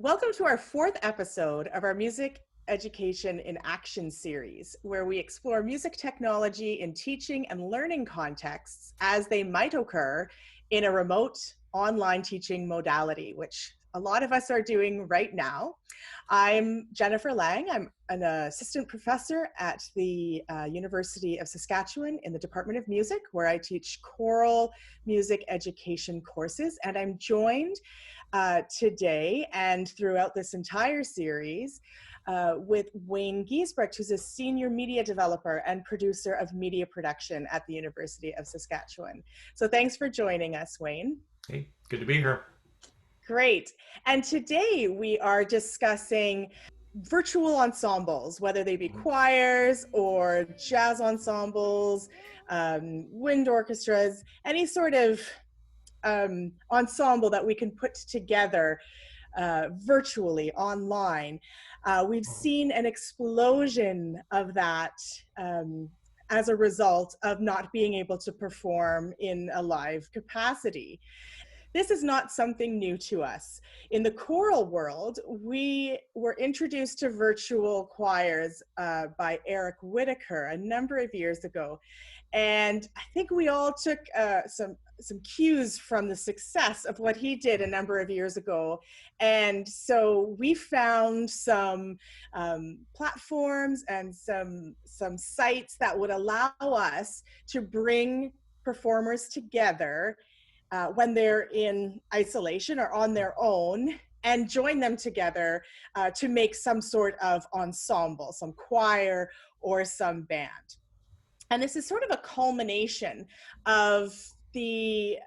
Welcome to our fourth episode of our Music Education in Action series, where we explore music technology in teaching and learning contexts as they might occur in a remote online teaching modality, which a lot of us are doing right now. I'm Jennifer Lang. I'm an assistant professor at the University of Saskatchewan in the Department of Music, where I teach choral music education courses. And I'm joined today and throughout this entire series with Wayne Giesbrecht, who's a senior media developer and producer of media production at the University of Saskatchewan. So thanks for joining us, Wayne. Hey, good to be here. Great. And today we are discussing virtual ensembles, whether they be choirs or jazz ensembles, wind orchestras, any sort of ensemble that we can put together virtually online. We've seen an explosion of that as a result of not being able to perform in a live capacity. This is not something new to us. In the choral world, we were introduced to virtual choirs by Eric Whitaker a number of years ago. And I think we all took some cues from the success of what he did a number of years ago. And so we found some platforms and some sites that would allow us to bring performers together when they're in isolation or on their own, and join them together to make some sort of ensemble, some choir or some band. And this is sort of a culmination of the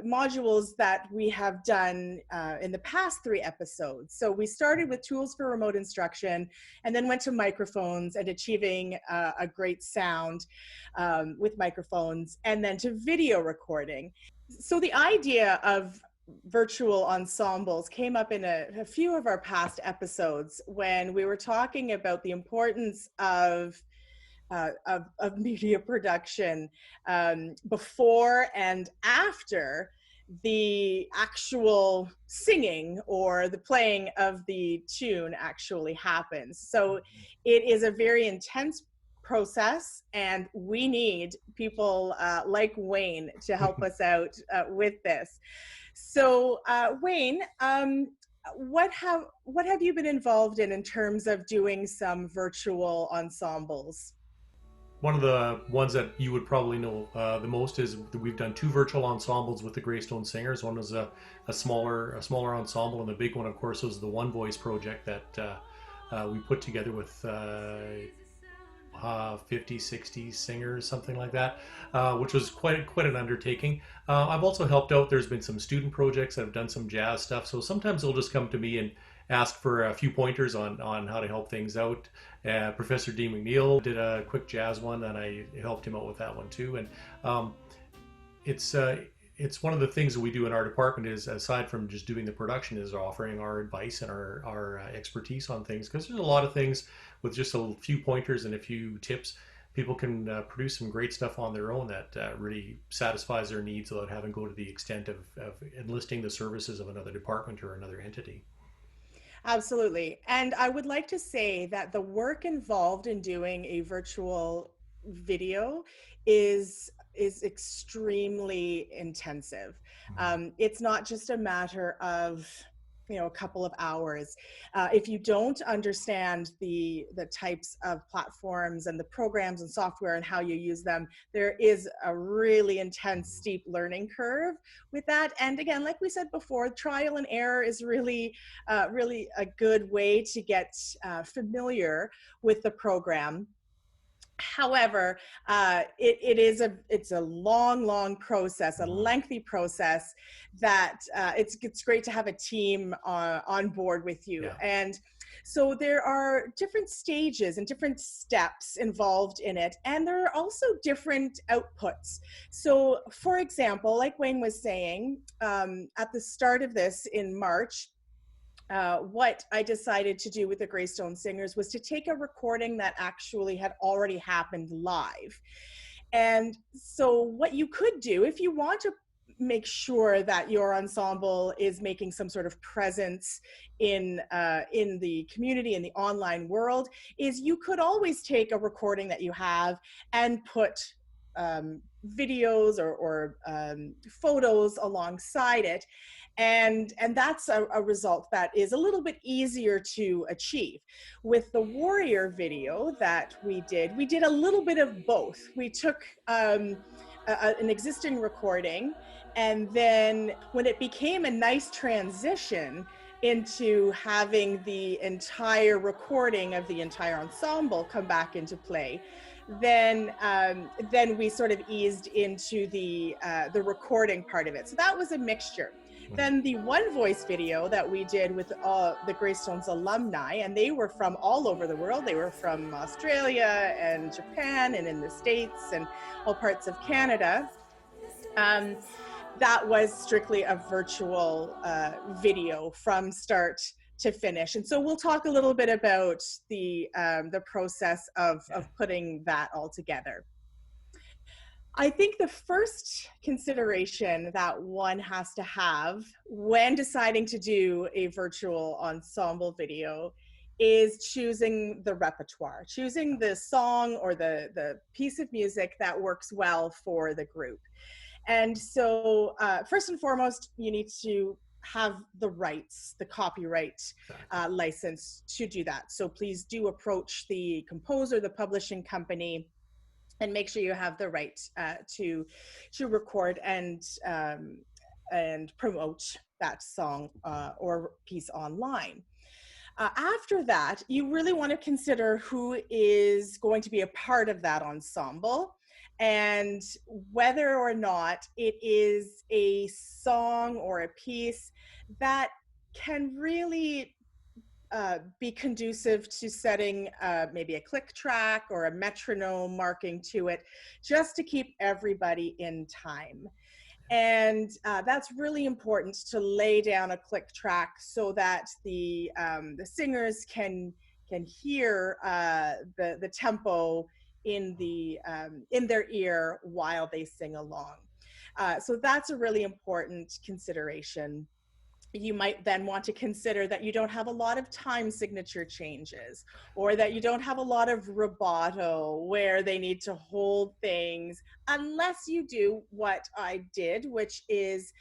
modules that we have done in the past 3 episodes. So we started with tools for remote instruction and then went to microphones and achieving a great sound with microphones, and then to video recording. So the idea of virtual ensembles came up in a few of our past episodes when we were talking about the importance of media production before and after the actual singing or the playing of the tune actually happens. So it is a very intense process, and we need people like Wayne to help us out with this. So Wayne, what have you been involved in terms of doing some virtual ensembles? One of the ones that you would probably know the most is that we've done 2 virtual ensembles with the Greystone Singers. One was a smaller ensemble, and the big one, of course, was the One Voice project that we put together with 50, 60 singers, something like that, which was quite an undertaking. I've also helped out. There's been some student projects that have done some jazz stuff. So sometimes they'll just come to me and ask for a few pointers on how to help things out. Professor D. McNeil did a quick jazz one, and I helped him out with that one too. And it's one of the things that we do in our department is, aside from just doing the production, is offering our advice and our expertise on things, because there's a lot of things with just a few pointers and a few tips. People can produce some great stuff on their own that really satisfies their needs without having to go to the extent of enlisting the services of another department or another entity. Absolutely. And I would like to say that the work involved in doing a virtual video is extremely intensive. It's not just a matter of a couple of hours. If you don't understand the types of platforms and the programs and software and how you use them, there is a really intense, steep learning curve with that. And again, like we said before, trial and error is really a good way to get familiar with the program. However, it's a long process, a lengthy process that it's great to have a team on board with you. Yeah. And so there are different stages and different steps involved in it, and there are also different outputs. So, for example, like Wayne was saying, at the start of this in March, what I decided to do with the Greystone Singers was to take a recording that actually had already happened live. And so what you could do, if you want to make sure that your ensemble is making some sort of presence in the community, in the online world, is you could always take a recording that you have and put videos or photos alongside it, and that's a result that is a little bit easier to achieve. With the warrior video that we did a little bit of both. We took an existing recording, and then when it became a nice transition into having the entire recording of the entire ensemble come back into play, then we sort of eased into the recording part of it. So that was a mixture. Then the One Voice video that we did with the Greystones alumni, and they were from all over the world. They were from Australia and Japan and in the States and all parts of Canada. That was strictly a virtual video from start to finish. And so we'll talk a little bit about the process of putting that all together. I think the first consideration that one has to have when deciding to do a virtual ensemble video is choosing the repertoire, choosing the song or the piece of music that works well for the group. And so first and foremost, you need to have the rights, the copyright license to do that. So please do approach the composer, the publishing company, and make sure you have the right to record and promote that song or piece online. After that, you really want to consider who is going to be a part of that ensemble and whether or not it is a song or a piece that can really be conducive to setting maybe a click track or a metronome marking to it, just to keep everybody in time. And that's really important, to lay down a click track so that the singers can hear the tempo in their ear while they sing along. So that's a really important consideration. You might then want to consider that you don't have a lot of time signature changes, or that you don't have a lot of rubato where they need to hold things, unless you do what I did, which is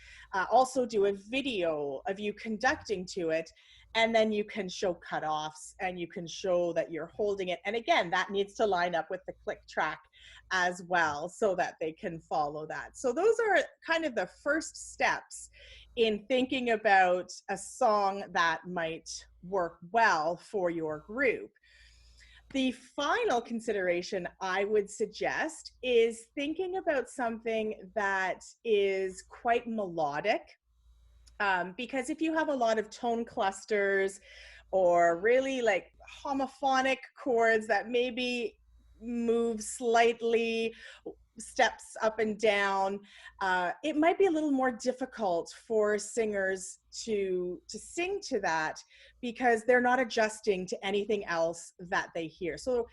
also do a video of you conducting to it, and then you can show cutoffs and you can show that you're holding it. And again, that needs to line up with the click track as well so that they can follow that. So those are kind of the first steps in thinking about a song that might work well for your group. The final consideration I would suggest is thinking about something that is quite melodic, because if you have a lot of tone clusters or really like homophonic chords that maybe move slightly, steps up and down, it might be a little more difficult for singers to sing to that because they're not adjusting to anything else that they hear. So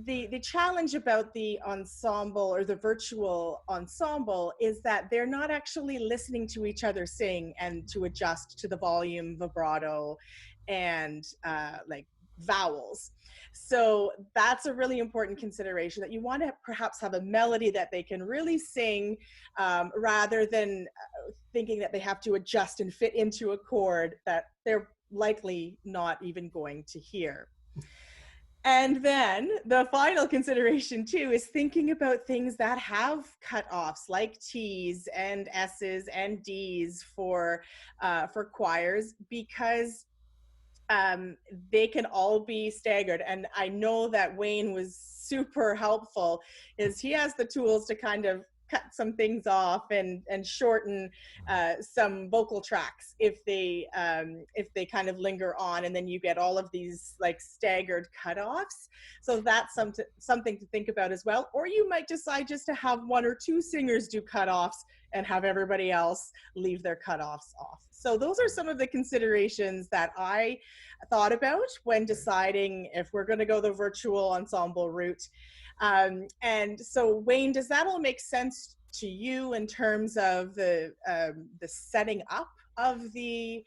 the challenge about the ensemble or the virtual ensemble is that they're not actually listening to each other sing and to adjust to the volume, vibrato, and like vowels. So that's a really important consideration, that you want to perhaps have a melody that they can really sing, rather than thinking that they have to adjust and fit into a chord that they're likely not even going to hear. And then the final consideration too is thinking about things that have cutoffs, like T's and S's and D's for choirs, because they can all be staggered. And I know that Wayne was super helpful, is he has the tools to kind of cut some things off and shorten some vocal tracks if they kind of linger on, and then you get all of these like staggered cutoffs. So that's something to think about as well. Or you might decide just to have one or two singers do cutoffs and have everybody else leave their cutoffs off. So those are some of the considerations that I thought about when deciding if we're going to go the virtual ensemble route. And so, Wayne, does that all make sense to you in terms of the setting up of the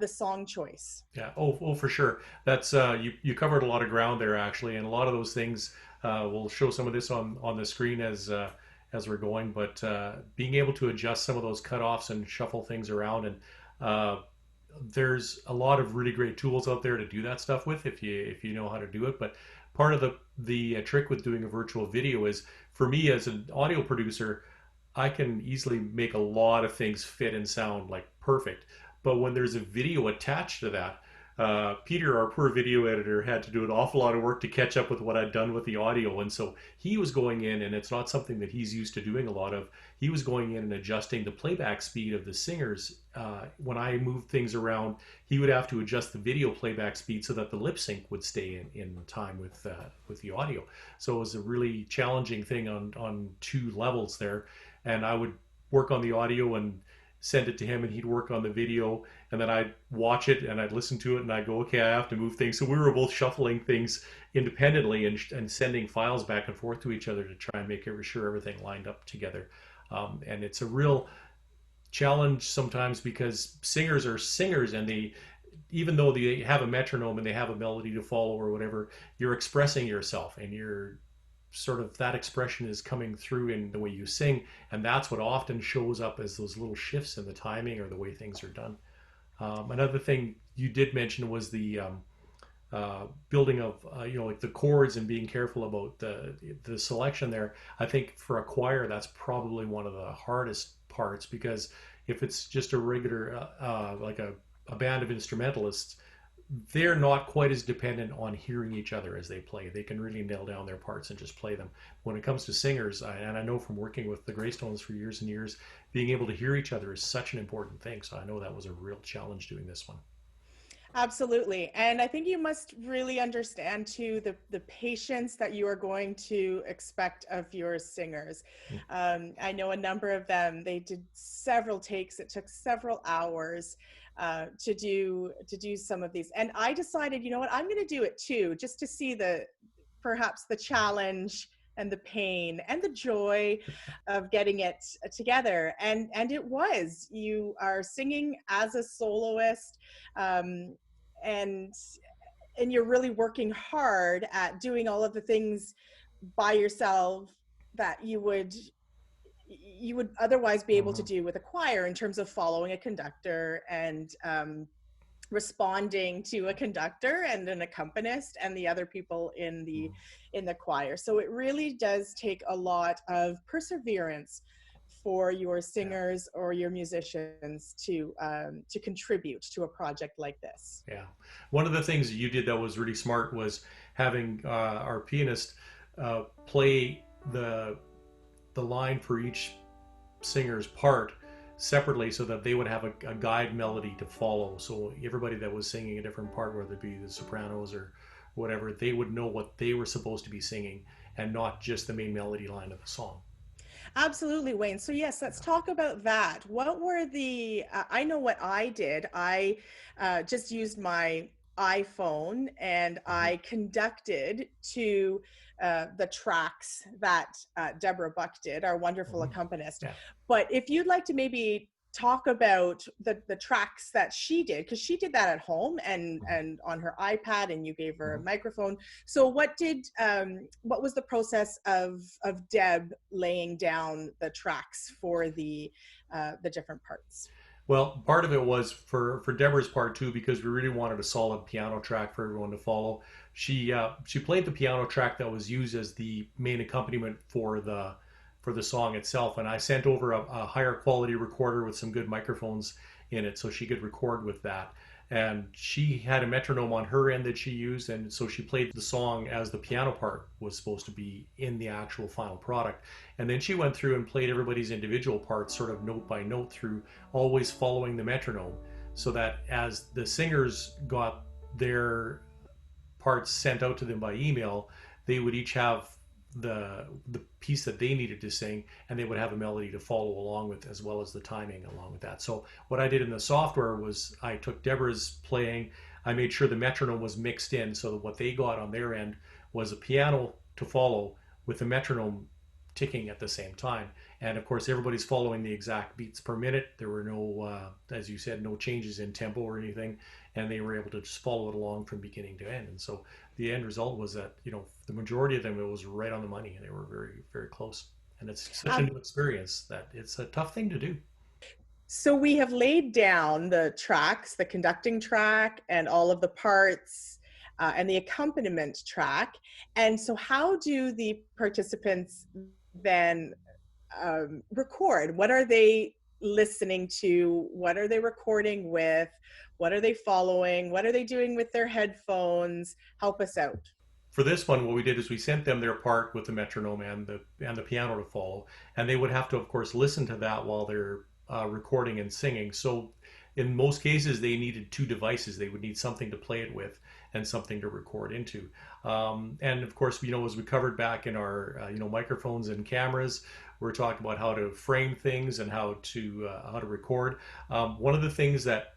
song choice? Yeah. Oh, for sure. That's you covered a lot of ground there actually, and a lot of those things. We'll show some of this on the screen as we're going, but being able to adjust some of those cutoffs and shuffle things around, and uh, there's a lot of really great tools out there to do that stuff with if you know how to do it. But part of the trick with doing a virtual video is, for me as an audio producer, I can easily make a lot of things fit and sound like perfect. But when there's a video attached to that, Peter, our poor video editor, had to do an awful lot of work to catch up with what I'd done with the audio. And so he was going in, and it's not something that he's used to doing a lot of. He was going in and adjusting the playback speed of the singers. When I moved things around, he would have to adjust the video playback speed so that the lip sync would stay in time with the audio. So it was a really challenging thing on two levels there. And I would work on the audio and send it to him, and he'd work on the video, and then I'd watch it and I'd listen to it and I'd go, okay, I have to move things. So we were both shuffling things independently and sending files back and forth to each other to try and make sure everything lined up together. And it's a real challenge sometimes because singers are singers, and they, even though they have a metronome and they have a melody to follow or whatever, you're expressing yourself, and you're sort of, that expression is coming through in the way you sing, and that's what often shows up as those little shifts in the timing or the way things are done. Another thing you did mention was the building of like the chords and being careful about the selection there. I think for a choir that's probably one of the hardest parts, because if it's just a regular like a band of instrumentalists, they're not quite as dependent on hearing each other as they play. They can really nail down their parts and just play them. When it comes to singers, and I know from working with the Greystones for years and years, being able to hear each other is such an important thing. So I know that was a real challenge doing this one. Absolutely. And I think you must really understand too the patience that you are going to expect of your singers. I know a number of them, they did several takes. It took several hours to do some of these. And I decided, you know what, I'm going to do it too, just to see perhaps the challenge and the pain and the joy of getting it together. And it was, you are singing as a soloist, and you're really working hard at doing all of the things by yourself that you would otherwise be able to do with a choir, in terms of following a conductor and responding to a conductor and an accompanist and the other people in the choir. So it really does take a lot of perseverance for your singers or your musicians to contribute to a project like this. Yeah. One of the things you did that was really smart was having our pianist play the line for each singer's part separately, so that they would have a guide melody to follow. So everybody that was singing a different part, whether it be the sopranos or whatever, they would know what they were supposed to be singing and not just the main melody line of the song. Absolutely, Wayne. So yes, let's talk about that. What were I know what I did. I just used my iPhone and I conducted to the tracks that Deborah Buck did, our wonderful accompanist. Yeah. But if you'd like to maybe talk about the tracks that she did, because she did that at home and on her iPad, and you gave her a microphone. So what was the process of Deb laying down the tracks for the different parts? Well, part of it was for Deborah's part too, because we really wanted a solid piano track for everyone to follow. She played the piano track that was used as the main accompaniment for the song itself, and I sent over a higher quality recorder with some good microphones in it so she could record with that. And she had a metronome on her end that she used, and so she played the song as the piano part was supposed to be in the actual final product. And then she went through and played everybody's individual parts sort of note by note through, always following the metronome, so that as the singers got their parts sent out to them by email, they would each have the piece that they needed to sing, and they would have a melody to follow along with, as well as the timing along with that. So what I did in the software was I took Deborah's playing, I made sure the metronome was mixed in, so that what they got on their end was a piano to follow with the metronome ticking at the same time. And of course, everybody's following the exact beats per minute. There were no, as you said, no changes in tempo or anything, and they were able to just follow it along from beginning to end. And so the end result was that, the majority of them, it was right on the money, and they were very, very close. And it's such a Um, new experience that it's a tough thing to do. so we have laid down the tracks, the conducting track, and all of the parts, and the accompaniment track. And so, how do the participants then record? What are they listening to? What are they recording with? What are they following? What are they doing with their headphones? Help us out. For this one, what we did is we sent them their part with the metronome and the piano to follow, and they would have to, of course, listen to that while they're recording and singing. So, in most cases, they needed two devices. They would need something to play it with and something to record into. And of course, as we covered back in our microphones and cameras, we're talking about how to frame things and how to record. One of the things that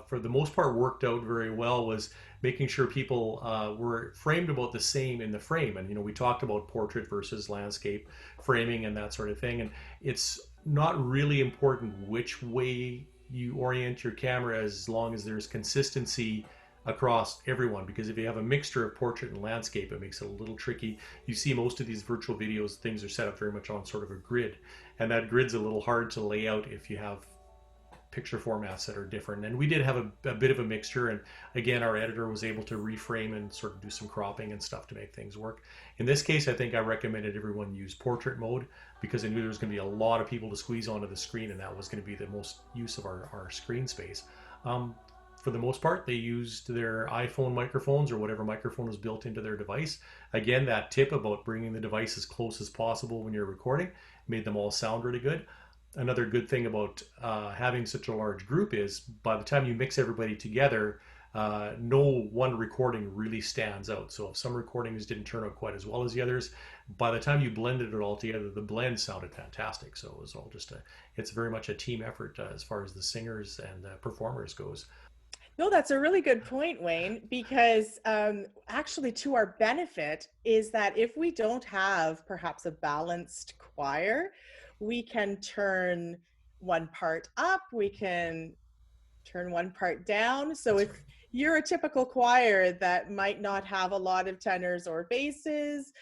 for the most part worked out very well was making sure people were framed about the same in the frame. And we talked about portrait versus landscape framing and that sort of thing. And it's not really important which way you orient your camera as long as there's consistency across everyone, because if you have a mixture of portrait and landscape, it makes it a little tricky. You see most of these virtual videos, things are set up very much on sort of a grid, and that grid's a little hard to lay out if you have picture formats that are different. And we did have a bit of a mixture, and again, our editor was able to reframe and sort of do some cropping and stuff to make things work. In this case, I think I recommended everyone use portrait mode, because I knew there was going to be a lot of people to squeeze onto the screen, and that was going to be the most use of our screen space. For the most part, they used their iPhone microphones or whatever microphone was built into their device. Again, that tip about bringing the device as close as possible when you're recording made them all sound really good. Another good thing about having such a large group is by the time you mix everybody together, no one recording really stands out. So if some recordings didn't turn out quite as well as the others, by the time you blended it all together, the blend sounded fantastic. So it was all it's very much a team effort as far as the singers and performers goes. No, that's a really good point, Wayne, because actually, to our benefit, is that if we don't have perhaps a balanced choir, we can turn one part up, we can turn one part down. So That's if right. you're a typical choir that might not have a lot of tenors or basses,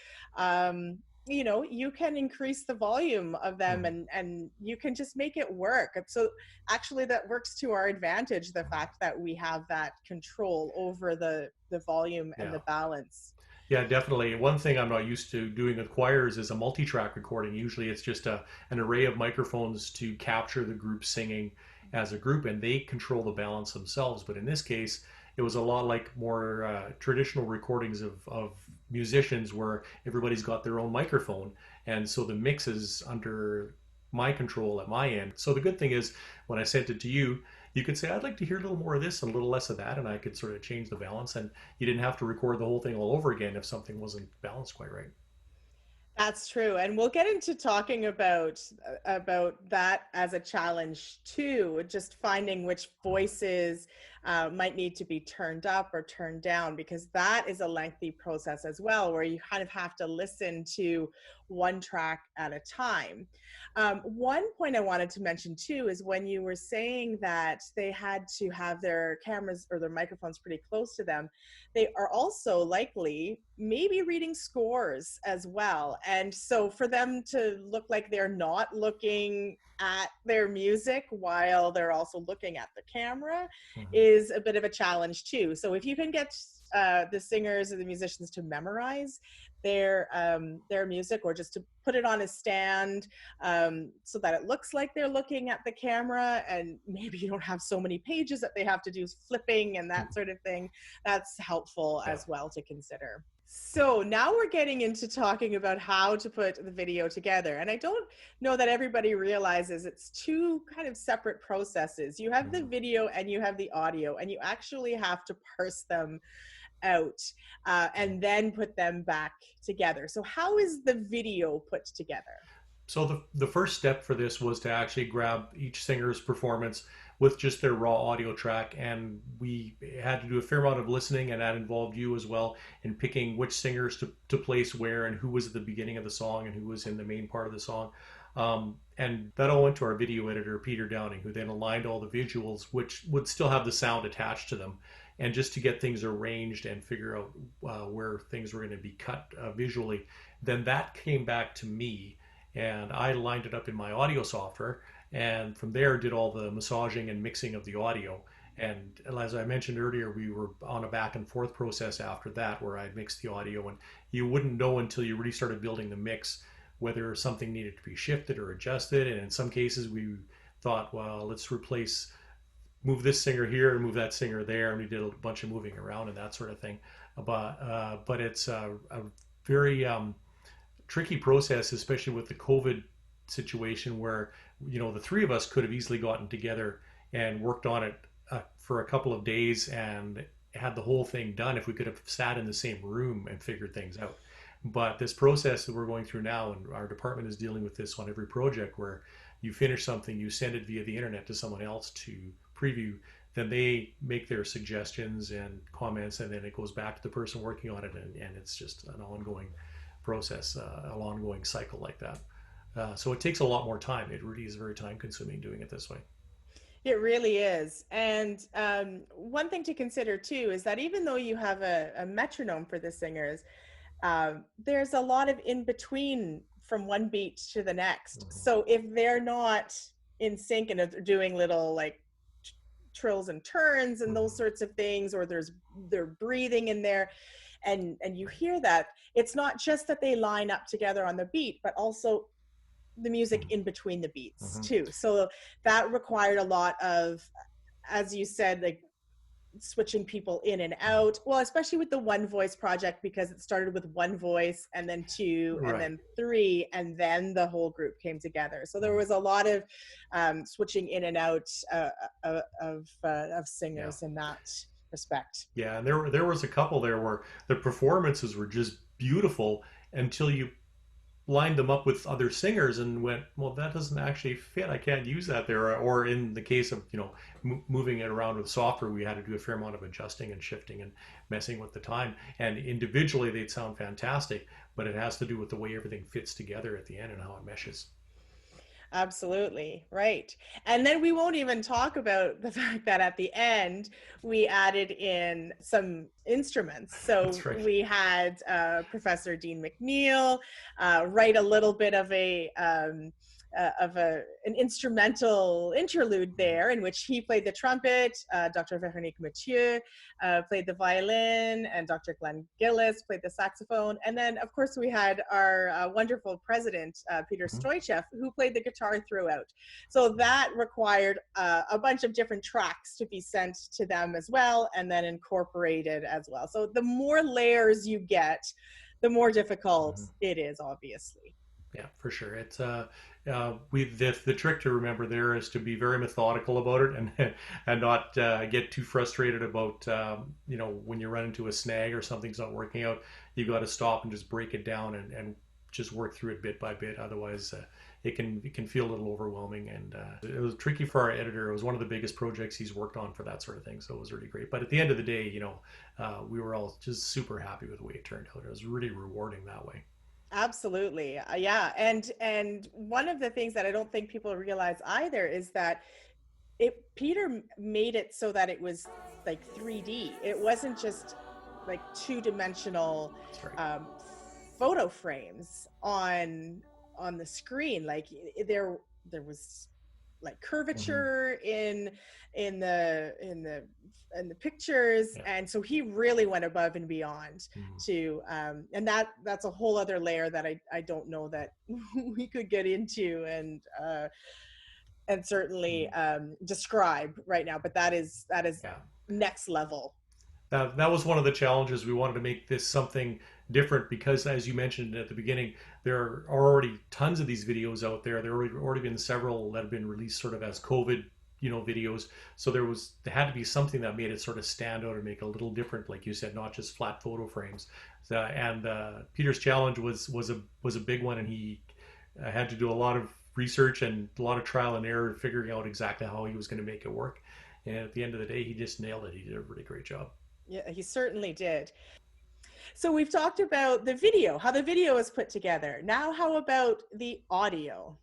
you can increase the volume of them, Mhm. and you can just make it work. So actually that works to our advantage, the fact that we have that control over the volume and Yeah. the balance. Yeah, definitely. One thing I'm not used to doing with choirs is a multi-track recording. Usually it's just an array of microphones to capture the group singing as a group, and they control the balance themselves. But in this case, it was a lot like more traditional recordings of musicians where everybody's got their own microphone. And so the mix is under my control at my end. So the good thing is when I sent it to you, you could say, I'd like to hear a little more of this and a little less of that, and I could sort of change the balance. And you didn't have to record the whole thing all over again if something wasn't balanced quite right. That's true, and we'll get into talking about that as a challenge too. Just finding which voices might need to be turned up or turned down, because that is a lengthy process as well, where you kind of have to listen to one track at a time. One point I wanted to mention too is when you were saying that they had to have their cameras or their microphones pretty close to them, they are also likely maybe reading scores as well. And so for them to look like they're not looking at their music while they're also looking at the camera Mm-hmm. is a bit of a challenge too. So if you can get the singers or the musicians to memorize their music, or just to put it on a stand so that it looks like they're looking at the camera, and maybe you don't have so many pages that they have to do flipping and that sort of thing, that's helpful Yeah. as well to consider. So now we're getting into talking about how to put the video together. And I don't know that everybody realizes it's two kind of separate processes. You have the Mm-hmm. video and you have the audio, and you actually have to parse them out and then put them back together. So how is the video put together? So the first step for this was to actually grab each singer's performance with just their raw audio track, and we had to do a fair amount of listening, and that involved you as well in picking which singers to place where and who was at the beginning of the song and who was in the main part of the song. And that all went to our video editor, Peter Downing, who then aligned all the visuals, which would still have the sound attached to them. And just to get things arranged and figure out where things were going to be cut visually, then that came back to me, and I lined it up in my audio software. And from there, did all the massaging and mixing of the audio. And as I mentioned earlier, we were on a back and forth process after that where I mixed the audio, and you wouldn't know until you really started building the mix whether something needed to be shifted or adjusted. And in some cases, we thought, well, let's move this singer here and move that singer there, and we did a bunch of moving around and that sort of thing. But it's a very tricky process, especially with the COVID situation, where the three of us could have easily gotten together and worked on it for a couple of days and had the whole thing done if we could have sat in the same room and figured things out. But this process that we're going through now, and our department is dealing with this on every project, where you finish something, you send it via the internet to someone else to preview, then they make their suggestions and comments, and then it goes back to the person working on it, and it's just an ongoing process, an ongoing cycle like that. So it takes a lot more time. It really is very time consuming doing it this way. It really is. And one thing to consider too is that even though you have a metronome for the singers, there's a lot of in between from one beat to the next. Mm-hmm. So if they're not in sync and they're doing little like trills and turns and those sorts of things, or they're breathing in there, and you hear that, it's not just that they line up together on the beat, but also the music in between the beats too. So that required a lot of, as you said, like switching people in and out. Well, especially with the one voice project, because it started with one voice and then two and then three, and then the whole group came together. So there was a lot of switching in and out of singers in that respect. Yeah, and there was a couple there where the performances were just beautiful until you lined them up with other singers and went, well, that doesn't actually fit. I can't use that there. Or in the case of moving it around with software, we had to do a fair amount of adjusting and shifting and messing with the time. And individually, they'd sound fantastic, but it has to do with the way everything fits together at the end and how it meshes. Absolutely. Right. And then we won't even talk about the fact that at the end, we added in some instruments. So we had Professor Dean McNeil write a little bit of an instrumental interlude there, in which he played the trumpet, Dr. Veronique Mathieu played the violin, and Dr. Glenn Gillis played the saxophone. And then, of course, we had our wonderful president, Peter Stoichev, who played the guitar throughout. So that required a bunch of different tracks to be sent to them as well, and then incorporated as well. So the more layers you get, the more difficult it is, obviously. Yeah, for sure. It's the trick to remember there is to be very methodical about it, and not get too frustrated about when you run into a snag or something's not working out. You got to stop and just break it down and just work through it bit by bit. Otherwise, it can feel a little overwhelming, and it was tricky for our editor. It was one of the biggest projects he's worked on for that sort of thing, so it was really great. But at the end of the day, we were all just super happy with the way it turned out. It was really rewarding that way. Absolutely. Yeah. And one of the things that I don't think people realize either is that Peter made it so that it was like 3D. It wasn't just like two-dimensional photo frames on the screen. Like there was like curvature in the pictures, and so he really went above and beyond to and that's a whole other layer that I don't know that we could get into and certainly describe right now, but that is next level. That was one of the challenges. We wanted to make this something different because, as you mentioned at the beginning, there are already tons of these videos out there. There have already been several that have been released sort of as COVID, videos. So there had to be something that made it sort of stand out and make it a little different, like you said, not just flat photo frames. And Peter's challenge was a big one, and he had to do a lot of research and a lot of trial and error, figuring out exactly how he was going to make it work. And at the end of the day, he just nailed it. He did a really great job. Yeah, he certainly did. So we've talked about the video, how the video is put together. Now, how about the audio?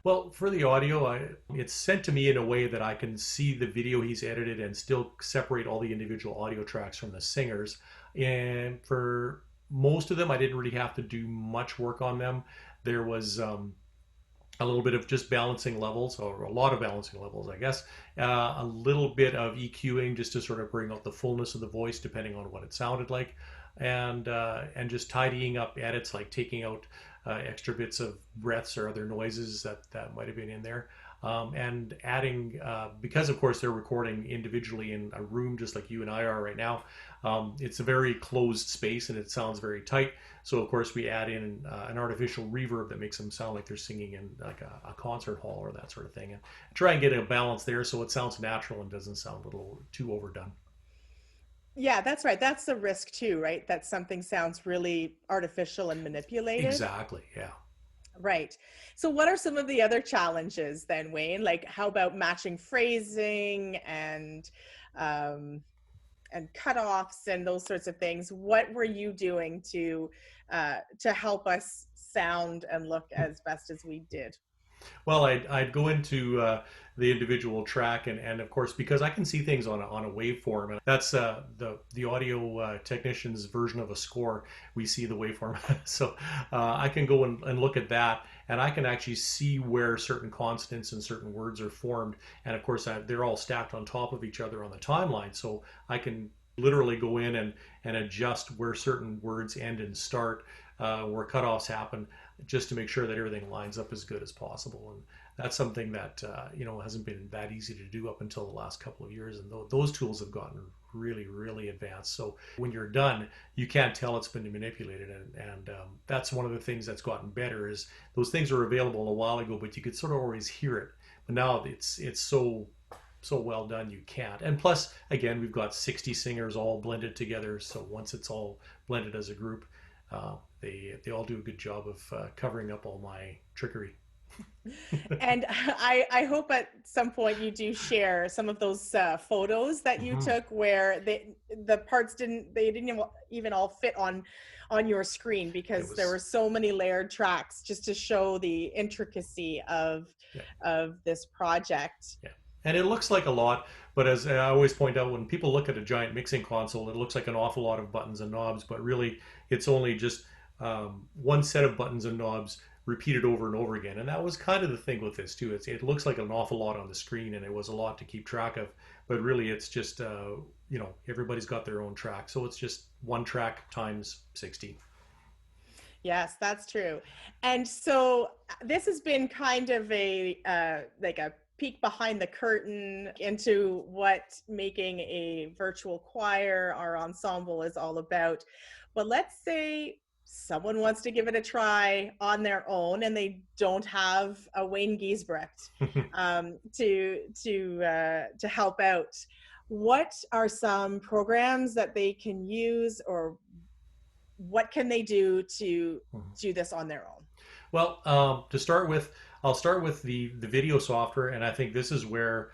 Well, for the audio, it's sent to me in a way that I can see the video he's edited and still separate all the individual audio tracks from the singers. And for most of them, I didn't really have to do much work on them. There was a little bit of just balancing levels, or a lot of balancing levels, I guess. A little bit of EQing just to sort of bring out the fullness of the voice, depending on what it sounded like, and just tidying up edits, like taking out extra bits of breaths or other noises that might have been in there. And adding, because of course they're recording individually in a room just like you and I are right now, it's a very closed space and it sounds very tight. So of course we add in an artificial reverb that makes them sound like they're singing in like a concert hall or that sort of thing, and try and get a balance there so it sounds natural and doesn't sound a little too overdone. Yeah, that's right. That's the risk too, right? That something sounds really artificial and manipulated. Exactly. Yeah. Right. So what are some of the other challenges then, Wayne? Like how about matching phrasing um and cutoffs and those sorts of things? What were you doing to help us sound and look as best as we did? Well, I'd go into the individual track, and of course, because I can see things on a waveform, and that's the audio technician's version of a score. We see the waveform, so I can go and look at that, and I can actually see where certain consonants and certain words are formed, and of course, they're all stacked on top of each other on the timeline, so I can literally go in and adjust where certain words end and start, where cutoffs happen, just to make sure that everything lines up as good as possible. And that's something that hasn't been that easy to do up until the last couple of years. And those tools have gotten really, really advanced. So when you're done, you can't tell it's been manipulated. And that's one of the things that's gotten better is those things were available a while ago, but you could sort of always hear it. But now it's so well done you can't. And plus, again, we've got 60 singers all blended together. So once it's all blended as a group, they all do a good job of covering up all my trickery. And I hope at some point you do share some of those photos that you Mm-hmm. took where the parts didn't even all fit on your screen It because there was were so many layered tracks just to show the intricacy Yeah, of this project. yeah. And it looks like a lot, but as I always point out, when people look at a giant mixing console, it looks like an awful lot of buttons and knobs, but really it's only just one set of buttons and knobs repeated over and over again. And that was kind of the thing with this too. It looks like an awful lot on the screen, and it was a lot to keep track of. But really, it's just everybody's got their own track, so it's just one track times 16. Yes, that's true. And so this has been kind of a like a peek behind the curtain into what making a virtual choir or ensemble is all about. But let's say someone wants to give it a try on their own and they don't have a Wayne Giesbrecht to help out. What are some programs that they can use, or what can they do to do this on their own? Well, to start with, I'll start with the video software, and I think this is where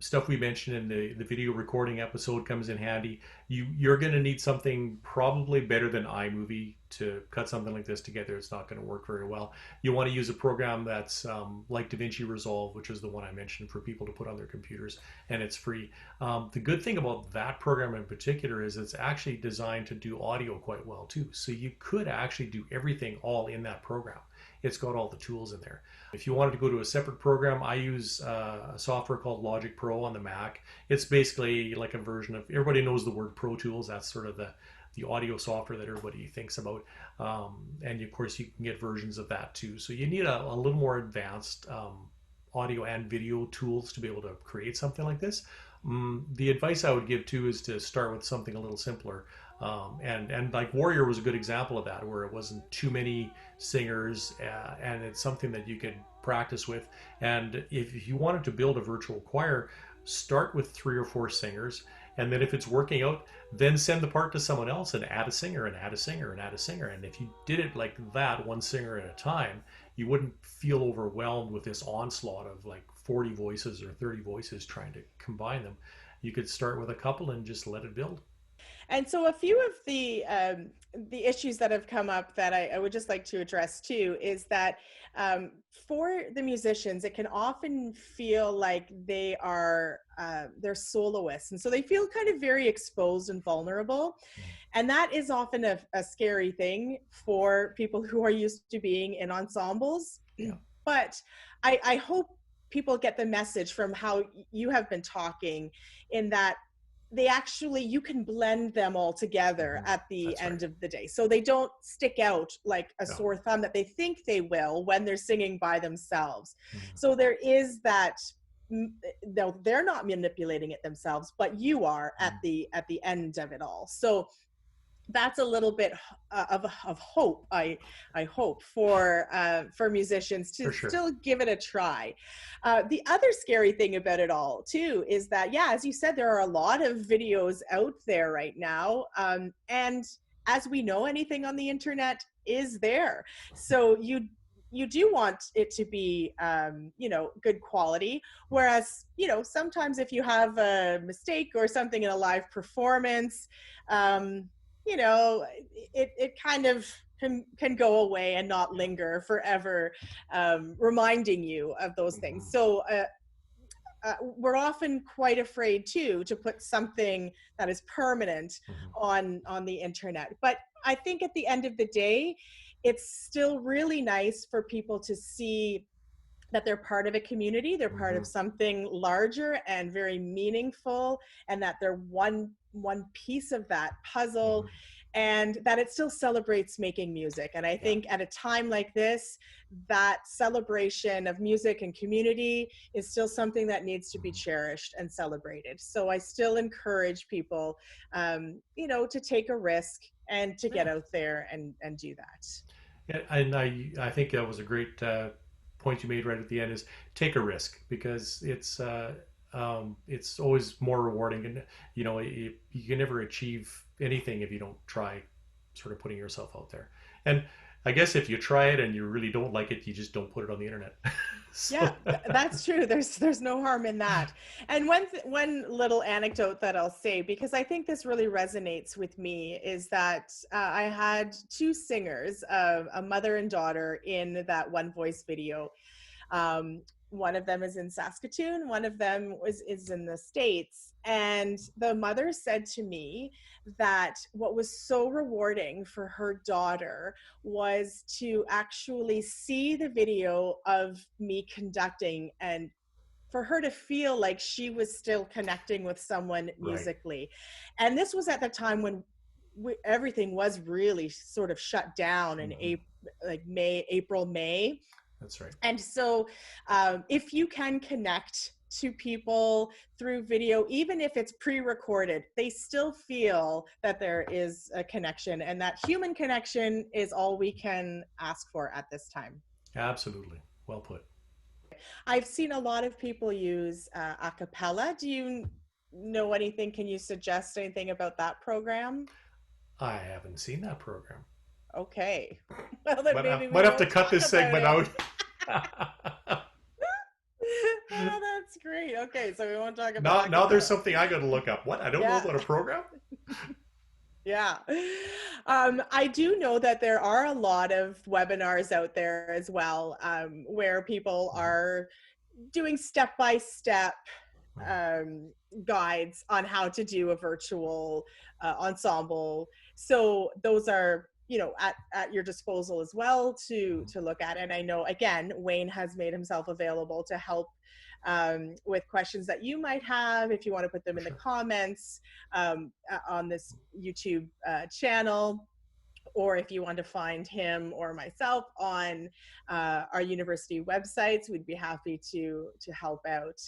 stuff we mentioned in the video recording episode comes in handy. You're going to need something probably better than iMovie to cut something like this together. It's not going to work very well. You want to use a program that's like DaVinci Resolve, which is the one I mentioned for people to put on their computers, and it's free. The good thing about that program in particular is it's actually designed to do audio quite well too. So you could actually do everything all in that program. It's got all the tools in there. If you wanted to go to a separate program, I use a software called Logic Pro on the Mac. It's basically like a version of, everybody knows the word Pro Tools. That's sort of the audio software that everybody thinks about. And of course, you can get versions of that too. So you need a little more advanced audio and video tools to be able to create something like this. The advice I would give too is to start with something a little simpler. And like Warrior was a good example of that, where it wasn't too many singers, and it's something that you could practice with. And if you wanted to build a virtual choir, start with 3 or 4 singers, and then if it's working out, then send the part to someone else and add a singer and add a singer and add a singer. And if you did it like that, one singer at a time, you wouldn't feel overwhelmed with this onslaught of like 40 voices or 30 voices trying to combine them. You could start with a couple and just let it build. And so a few of the issues that have come up that I would just like to address too is that for the musicians, it can often feel like they're soloists, and so they feel kind of very exposed and vulnerable, and that is often a scary thing for people who are used to being in ensembles. Yeah. But I hope people get the message from how you have been talking, in that they actually, you can blend them all together Hmm. at the That's right. end of the day, so they don't stick out like a No. sore thumb that they think they will when they're singing by themselves. Mhm. So there is that, though they're not manipulating it themselves, but you are Mhm. at the end of it all. So that's a little bit of hope, I hope, for musicians to For sure. still give it a try. The other scary thing about it all too is that, yeah, as you said, there are a lot of videos out there right now, and as we know, anything on the internet is there. So you do want it to be, good quality, whereas, sometimes if you have a mistake or something in a live performance, um, it kind of can go away and not Yeah. linger forever, reminding you of those things. Hmm. So we're often quite afraid too to put something that is permanent Hmm. on the internet. But I think at the end of the day, it's still really nice for people to see that they're part of a community, they're part of Hmm. something larger and very meaningful, and that they're one piece of that puzzle, Hmm. and that it still celebrates making music. And I Yeah. think at a time like this, that celebration of music and community is still something that needs to be Hmm. cherished and celebrated. So I still encourage people, to take a risk and to get Yeah. out there and do that. Yeah, and I think that was a great point you made right at the end, is take a risk, because it's always more rewarding, and you can never achieve anything if you don't try sort of putting yourself out there. And I guess if you try it and you really don't like it, you just don't put it on the internet. Yeah, So that's true. There's no harm in that. And one little anecdote that I'll say, because I think this really resonates with me, is that I had two singers, a mother and daughter, in that One Voice video. Um, One of them is in Saskatoon, one of them is in the States. And the mother said to me that what was so rewarding for her daughter was to actually see the video of me conducting, and for her to feel like she was still connecting with someone right. musically. And this was at the time when everything was really sort of shut down in Hmm. April, May. That's right. And so, if you can connect to people through video, even if it's pre recorded, they still feel that there is a connection, and that human connection is all we can ask for at this time. Absolutely. Well put. I've seen a lot of people use a cappella. Do you know anything? Can you suggest anything about that program? I haven't seen that program. Okay. Well, then maybe we Might have to won't cut talk this about segment it. out. Oh, that's great. Okay, so we won't talk about Now there's acapella. something I got to look up. What? I don't know Yeah, about a program? yeah. I do know that there are a lot of webinars out there as well, where people Mhm. are doing step-by-step Mhm. um, guides on how to do a virtual ensemble. So those are, at your disposal as well to look at. And I know, again, Wayne has made himself available to help with questions that you might have, if you want to put them For in the sure. comments on this YouTube channel, or if you want to find him or myself on our university websites, we'd be happy to help out.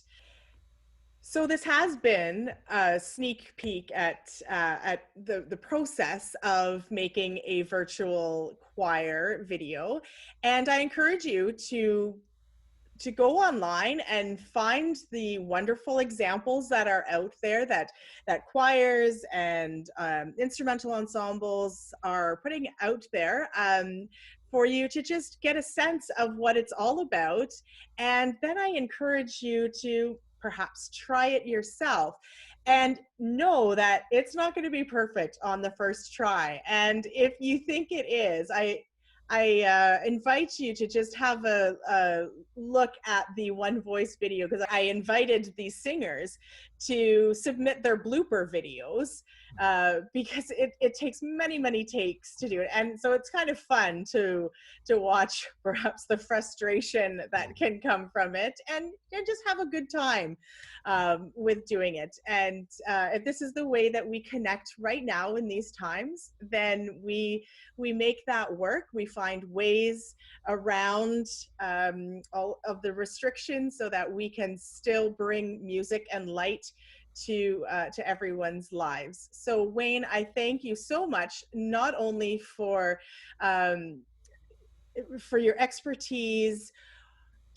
So this has been a sneak peek at the process of making a virtual choir video, and I encourage you to go online and find the wonderful examples that are out there, that choirs and instrumental ensembles are putting out there, for you to just get a sense of what it's all about. And then I encourage you to perhaps try it yourself. and know that it's not going to be perfect on the first try. And if you think it is, I invite you to just have a look at the One Voice video, because I invited the singers to submit their blooper videos, because it takes many takes to do it, and so it's kind of fun to watch perhaps the frustration that can come from it, and just have a good time with doing it. And if this is the way that we connect right now in these times, then we make that work. We find ways around all of the restrictions so that we can still bring music and light to everyone's lives. So Wayne, I thank you so much, not only um, for your expertise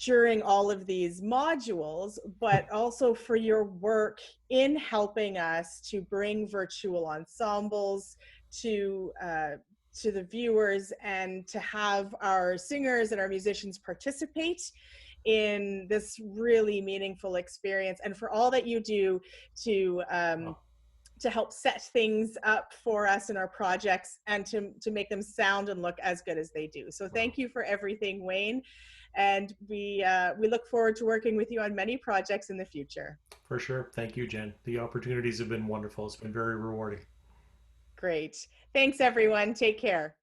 during all of these modules, but also for your work in helping us to bring virtual ensembles to the viewers, and to have our singers and our musicians participate in this really meaningful experience, and for all that you do to um, Oh, to help set things up for us in our projects, and to make them sound and look as good as they do. So wow. thank you for everything, Wayne. And we look forward to working with you on many projects in the future. For sure. Thank you, Jen. The opportunities have been wonderful. It's been very rewarding. Great. Thanks, everyone. Take care.